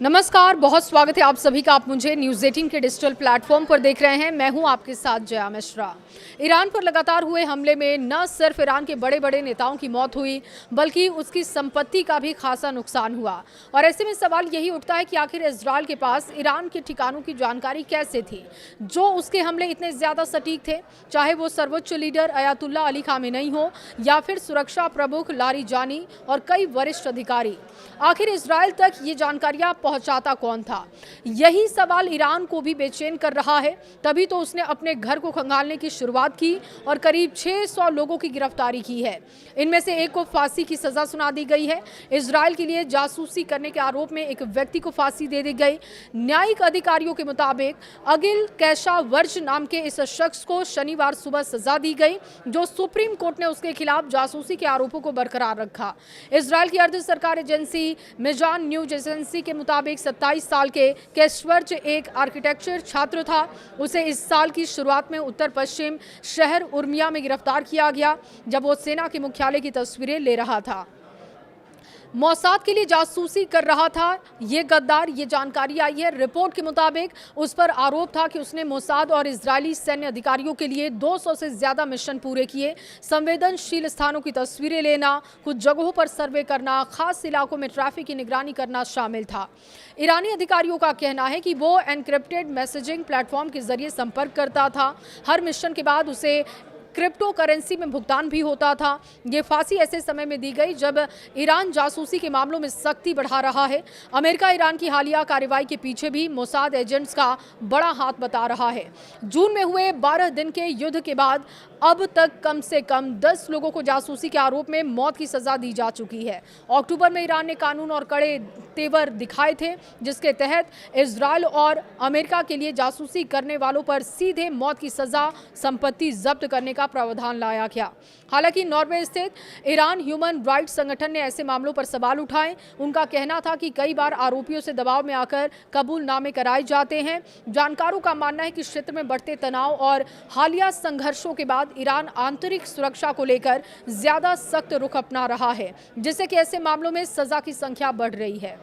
नमस्कार, बहुत स्वागत है आप सभी का। आप मुझे न्यूज़ 18 के डिजिटल प्लेटफॉर्म पर देख रहे हैं। मैं हूं आपके साथ जया मिश्रा। ईरान पर लगातार हुए हमले में न सिर्फ ईरान के बड़े बड़े नेताओं की मौत हुई, बल्कि उसकी संपत्ति का भी खासा नुकसान हुआ। और ऐसे में सवाल यही उठता है कि आखिर इजरायल के पास ईरान के ठिकानों की जानकारी कैसे थी, जो उसके हमले इतने ज़्यादा सटीक थे, चाहे वो सर्वोच्च लीडर अयातुल्ला अली खामेनेई हो या फिर सुरक्षा प्रमुख लारिजानी और कई वरिष्ठ अधिकारी। आखिर इजरायल तक ये जानकारियां पहुंचाता कौन था? यही सवाल ईरान को भी बेचैन कर रहा है। तभी तो उसने अपने घर को खंगालने की शुरुआत की और करीब 600 लोगों की गिरफ्तारी की है। इनमें से एक को फांसी की सजा सुना दी गई है। इजरायल के लिए जासूसी करने के आरोप में एक व्यक्ति को फांसी दे दी गई। न्यायिक अधिकारियों के मुताबिक अगिल कैशावर्ज नाम के इस शख्स को शनिवार सुबह सजा दी गई, जो सुप्रीम कोर्ट ने उसके खिलाफ जासूसी के आरोपों को बरकरार रखा। इजरायल की अर्ध सरकारी एजेंसी मेजान न्यूज एजेंसी के मुताबिक 27 साल के कैशवर्ज एक आर्किटेक्चर छात्र था। उसे इस साल की शुरुआत में उत्तर पश्चिम शहर उर्मिया में गिरफ्तार किया गया, जब वो सेना के मुख्यालय की तस्वीरें ले रहा था। मोसाद के लिए जासूसी कर रहा था ये गद्दार, ये जानकारी आई है। रिपोर्ट के मुताबिक उस पर आरोप था कि उसने मोसाद और इजरायली सैन्य अधिकारियों के लिए 200 से ज्यादा मिशन पूरे किए। संवेदनशील स्थानों की तस्वीरें लेना, कुछ जगहों पर सर्वे करना, खास इलाकों में ट्रैफिक की निगरानी करना शामिल था। ईरानी अधिकारियों का कहना है कि वो एनक्रिप्टेड मैसेजिंग प्लेटफॉर्म के जरिए संपर्क करता था। हर मिशन के बाद उसे क्रिप्टो करेंसी में भुगतान भी होता था। ये फांसी ऐसे समय में दी गई जब ईरान जासूसी के मामलों में सख्ती बढ़ा रहा है। अमेरिका ईरान की हालिया कार्रवाई के पीछे भी मोसाद एजेंट्स का बड़ा हाथ बता रहा है। जून में हुए 12 दिन के युद्ध के बाद अब तक कम से कम 10 लोगों को जासूसी के आरोप में मौत की सजा दी जा चुकी है। अक्टूबर में ईरान ने कानून और कड़े तेवर दिखाए थे, जिसके तहत इजरायल और अमेरिका के लिए जासूसी करने वालों पर सीधे मौत की सजा, संपत्ति जब्त करने का प्रावधान लाया गया। हालांकि नॉर्वे स्थित ईरान ह्यूमन राइट्स संगठन ने ऐसे मामलों पर सवाल उठाए। उनका कहना था कि कई बार आरोपियों से दबाव में आकर कबूलनामे कराए जाते हैं। जानकारों का मानना है कि क्षेत्र में बढ़ते तनाव और हालिया संघर्षों के बाद ईरान आंतरिक सुरक्षा को लेकर ज्यादा सख्त रुख अपना रहा है, जिससे कि ऐसे मामलों में सजा की संख्या बढ़ रही है।